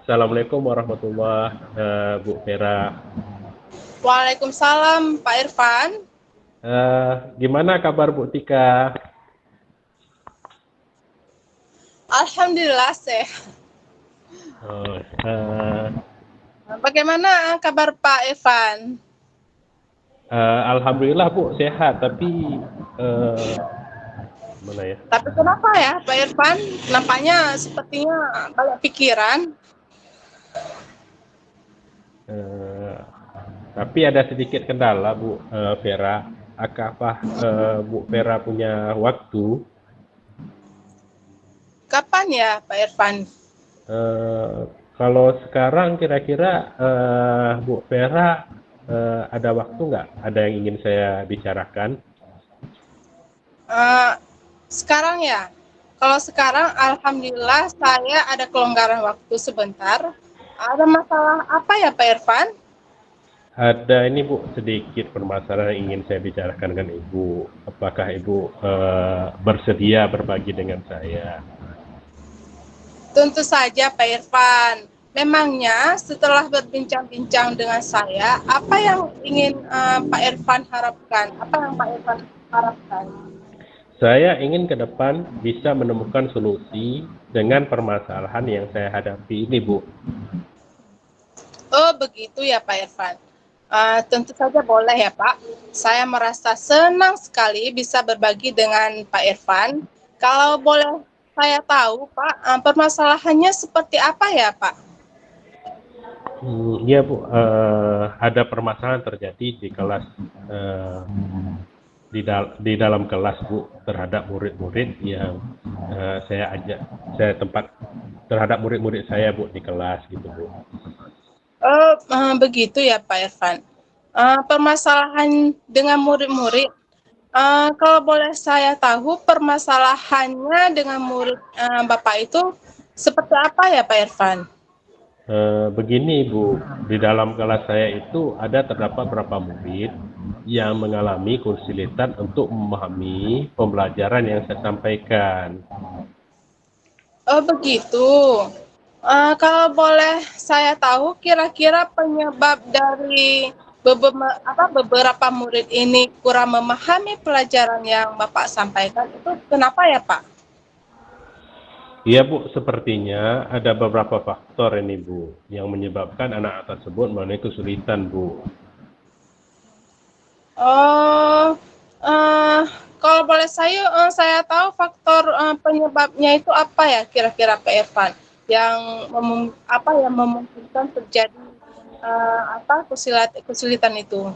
Assalamualaikum warahmatullahi Bu Vera. Waalaikumsalam, Pak Irfan. Gimana kabar Bu Tika? Alhamdulillah sehat. Oh, eh, Bagaimana kabar Pak Irfan? Alhamdulillah Bu sehat, tapi mana ya? Tapi kenapa ya Pak Irfan? Nampaknya sepertinya banyak pikiran. Tapi ada sedikit kendala Bu Vera. Apakah Bu Vera punya waktu? Kapan ya Pak Irfan? Kalau sekarang kira-kira Bu Vera ada waktu nggak? Ada yang ingin saya bicarakan? Sekarang ya? Kalau sekarang Alhamdulillah saya ada kelonggaran waktu sebentar. Ada masalah apa ya Pak Irfan? Ada ini Bu, sedikit permasalahan yang ingin saya bicarakan dengan Ibu. Apakah Ibu bersedia berbagi dengan saya? Tentu saja Pak Irfan. Memangnya setelah berbincang-bincang dengan saya, apa yang ingin Pak Irfan harapkan? Apa yang Pak Irfan harapkan? Saya ingin ke depan bisa menemukan solusi dengan permasalahan yang saya hadapi ini Bu. Oh begitu ya Pak Irfan. Tentu saja boleh ya Pak. Saya merasa senang sekali bisa berbagi dengan Pak Irfan. Kalau boleh saya tahu Pak, permasalahannya seperti apa ya Pak? Iya Bu, ada permasalahan terjadi di kelas, di dalam kelas Bu, terhadap murid-murid yang saya tempat terhadap murid-murid saya Bu di kelas gitu Bu. Begitu ya Pak Irfan. Permasalahan dengan murid-murid. Kalau boleh saya tahu permasalahannya dengan murid Bapak itu seperti apa ya Pak Irfan? Begini Bu, di dalam kelas saya itu terdapat beberapa murid yang mengalami kesulitan untuk memahami pembelajaran yang saya sampaikan. Oh begitu. Kalau boleh saya tahu kira-kira penyebab dari beberapa murid ini kurang memahami pelajaran yang Bapak sampaikan itu kenapa ya Pak? Iya Bu, sepertinya ada beberapa faktor ini Bu, yang menyebabkan anak tersebut mengalami kesulitan Bu. Oh, kalau boleh saya tahu faktor penyebabnya itu apa ya kira-kira Pak Irfan yang memungkinkan terjadi kesulitan itu?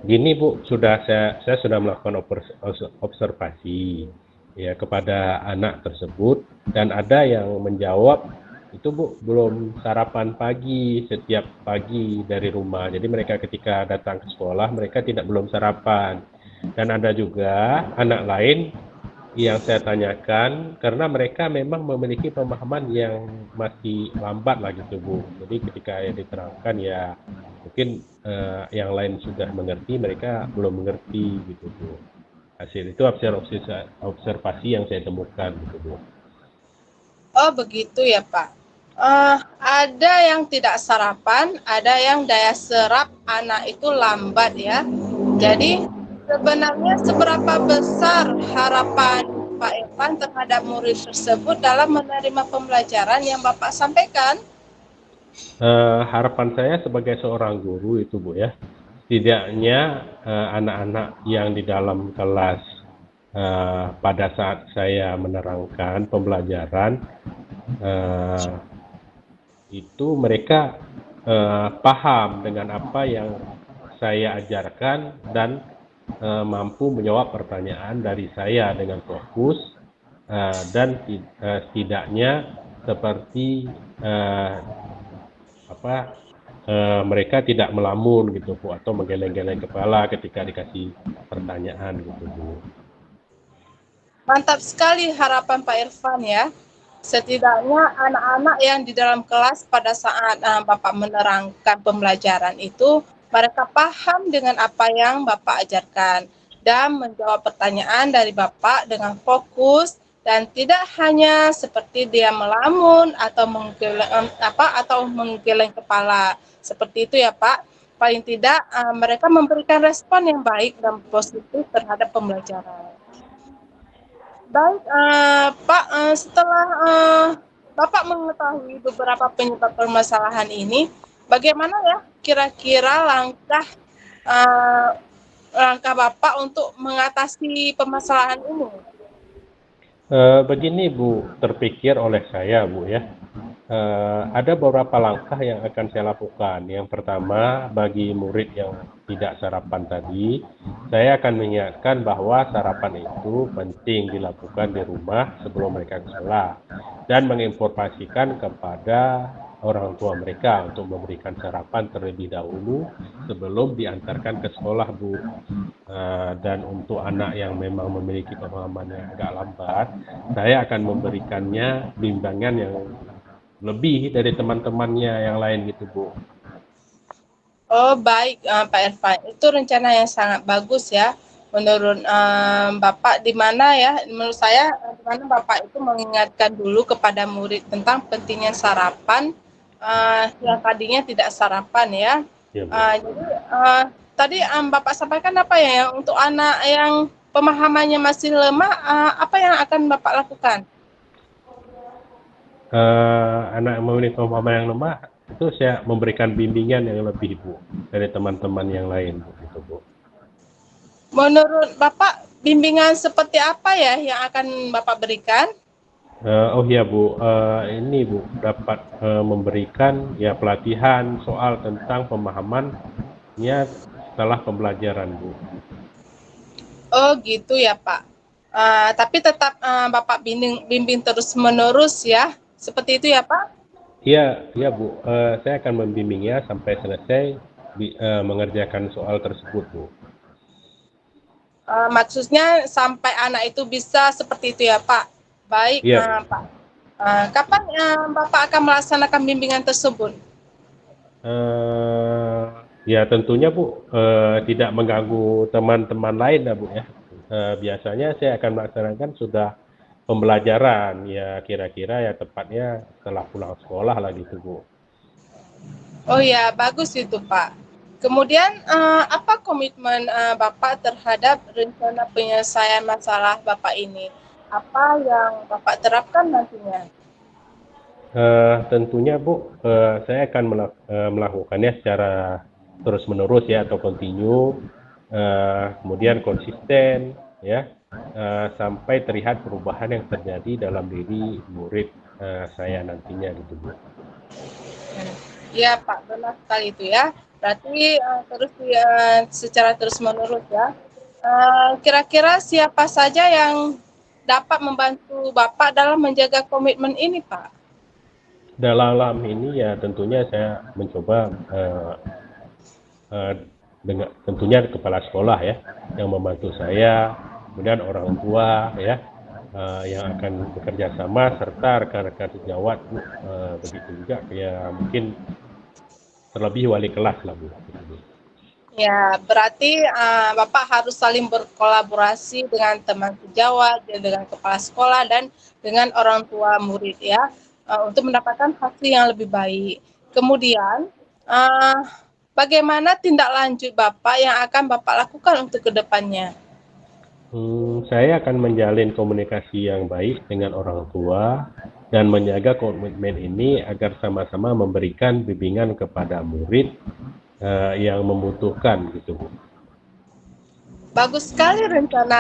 Gini Bu, saya sudah melakukan observasi ya kepada anak tersebut, dan ada yang menjawab itu Bu belum sarapan pagi setiap pagi dari rumah. Jadi mereka ketika datang ke sekolah mereka belum sarapan. Dan ada juga anak lain yang saya tanyakan karena mereka memang memiliki pemahaman yang masih lambat lah gitu Bu. Jadi ketika yang diterangkan ya mungkin yang lain sudah mengerti, mereka belum mengerti gitu Bu. Hasil itu observasi yang saya temukan gitu Bu. Oh begitu ya Pak. Ada yang tidak sarapan, ada yang daya serap anak itu lambat ya. Jadi sebenarnya seberapa besar harapan Pak Irfan terhadap murid tersebut dalam menerima pembelajaran yang Bapak sampaikan? Harapan saya sebagai seorang guru itu Bu ya, setidaknya anak-anak yang di dalam kelas pada saat saya menerangkan pembelajaran itu mereka paham dengan apa yang saya ajarkan dan mampu menjawab pertanyaan dari saya dengan fokus dan setidaknya seperti mereka tidak melamun gitu Bu, atau menggeleng-geleng kepala ketika dikasih pertanyaan gitu Bu. Mantap sekali harapan Pak Irfan ya. Setidaknya anak-anak yang di dalam kelas pada saat Bapak menerangkan pembelajaran itu, mereka paham dengan apa yang Bapak ajarkan dan menjawab pertanyaan dari Bapak dengan fokus dan tidak hanya seperti dia melamun atau menggeleng kepala seperti itu ya Pak. Paling tidak mereka memberikan respon yang baik dan positif terhadap pembelajaran. Baik Pak, setelah Bapak mengetahui beberapa penyebab permasalahan ini, bagaimana ya kira-kira langkah Bapak untuk mengatasi permasalahan ini? Begini Bu, terpikir oleh saya Bu ya, ada beberapa langkah yang akan saya lakukan. Yang pertama, bagi murid yang tidak sarapan tadi, saya akan mengingatkan bahwa sarapan itu penting dilakukan di rumah sebelum mereka ke sekolah, dan menginformasikan kepada orang tua mereka untuk memberikan sarapan terlebih dahulu sebelum diantarkan ke sekolah Bu. Dan untuk anak yang memang memiliki pemahaman yang agak lambat, saya akan memberikannya bimbingan yang lebih dari teman-temannya yang lain gitu Bu. Oh baik Pak Irfan, itu rencana yang sangat bagus ya menurut Bapak, di mana ya menurut saya di mana Bapak itu mengingatkan dulu kepada murid tentang pentingnya sarapan yang tadinya tidak sarapan ya. Ya, Bu. Jadi tadi Bapak sampaikan apa ya untuk anak yang pemahamannya masih lemah, apa yang akan Bapak lakukan? Anak yang memiliki pemahaman yang lemah itu saya memberikan bimbingan yang lebih Bu dari teman-teman yang lain Bu, gitu Bu. Menurut Bapak bimbingan seperti apa ya yang akan Bapak berikan? Oh iya Bu, ini Bu dapat memberikan ya pelatihan soal tentang pemahamannya setelah pembelajaran Bu. Oh gitu ya Pak. Tapi tetap Bapak bimbing terus menerus ya, seperti itu ya Pak? Iya, iya Bu, saya akan membimbingnya sampai selesai mengerjakan soal tersebut Bu. Maksudnya sampai anak itu bisa seperti itu ya Pak. Baik Iya. Pak. Kapan Bapak akan melaksanakan bimbingan tersebut? Ya tentunya Bu, tidak mengganggu teman-teman lain ya Bu ya. Biasanya saya akan melaksanakan sudah pembelajaran ya kira-kira ya tepatnya setelah pulang sekolah lah gitu Bu. Oh ya, bagus itu Pak. Kemudian apa komitmen Bapak terhadap rencana penyelesaian masalah Bapak ini? Apa yang Bapak terapkan nantinya? Tentunya Bu, saya akan melakukannya secara terus-menerus ya atau continue, kemudian konsisten ya, sampai terlihat perubahan yang terjadi dalam diri murid saya nantinya gitu Bu. Iya Pak, benar sekali itu ya. Berarti terus secara terus-menerus ya. Kira-kira siapa saja yang dapat membantu Bapak dalam menjaga komitmen ini Pak? Dalam ini ya tentunya saya mencoba dengan tentunya kepala sekolah ya yang membantu saya, kemudian orang tua ya yang akan bekerja sama serta rekan-rekan sejawat Bu, begitu juga ya mungkin terlebih wali kelas lah Bu. Ya, berarti Bapak harus saling berkolaborasi dengan teman sejawat, dengan kepala sekolah, dan dengan orang tua murid ya, untuk mendapatkan hasil yang lebih baik. Kemudian, bagaimana tindak lanjut Bapak yang akan Bapak lakukan untuk kedepannya? Saya akan menjalin komunikasi yang baik dengan orang tua dan menjaga komitmen ini agar sama-sama memberikan bimbingan kepada murid yang membutuhkan gitu Bu. Bagus sekali rencana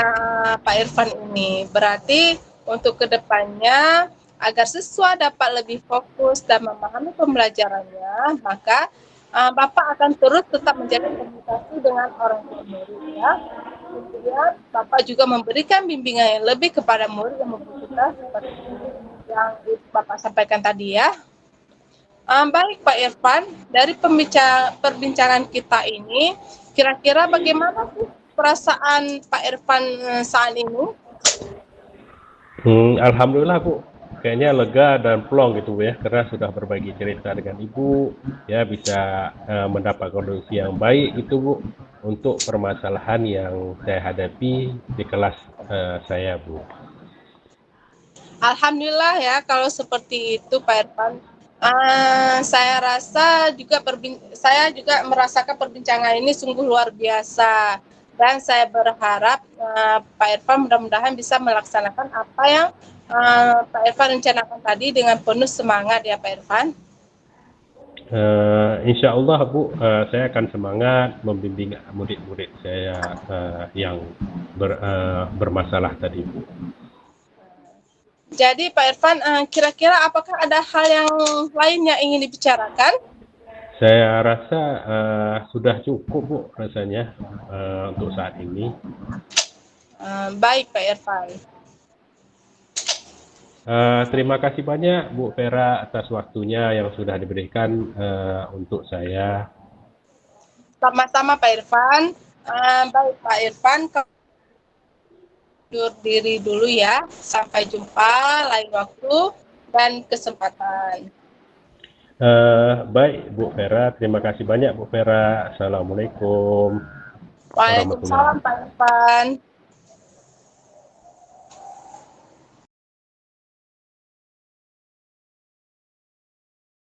Pak Irfan ini. Berarti untuk kedepannya agar siswa dapat lebih fokus dan memahami pembelajarannya, maka Bapak akan terus tetap menjaga komunikasi dengan orang tua murid ya. Kemudian Bapak juga memberikan bimbingan yang lebih kepada murid yang membutuhkan seperti yang Bapak sampaikan tadi ya. Baik Pak Irfan, dari perbincangan kita ini, kira-kira bagaimana sih perasaan Pak Irfan saat ini? Alhamdulillah Bu, kayaknya lega dan plong gitu Bu ya, karena sudah berbagi cerita dengan Ibu, ya bisa mendapat kondisi yang baik gitu Bu, untuk permasalahan yang saya hadapi di kelas saya Bu. Alhamdulillah ya kalau seperti itu Pak Irfan. Saya rasa juga saya juga merasakan perbincangan ini sungguh luar biasa, dan saya berharap Pak Irfan mudah-mudahan bisa melaksanakan apa yang Pak Irfan rencanakan tadi dengan penuh semangat ya Pak Irfan. Insya Allah Bu, saya akan semangat membimbing murid-murid saya yang bermasalah tadi Bu. Jadi Pak Irfan, kira-kira apakah ada hal yang lain yang ingin dibicarakan? Saya rasa sudah cukup Bu rasanya untuk saat ini. Baik Pak Irfan. Terima kasih banyak Bu Vera atas waktunya yang sudah diberikan untuk saya. Sama-sama Pak Irfan. Baik Pak Irfan, undur diri dulu ya. Sampai jumpa lain waktu dan kesempatan. Baik Bu Vera, terima kasih banyak Bu Vera. Assalamualaikum. Waalaikumsalam Pak Irfan.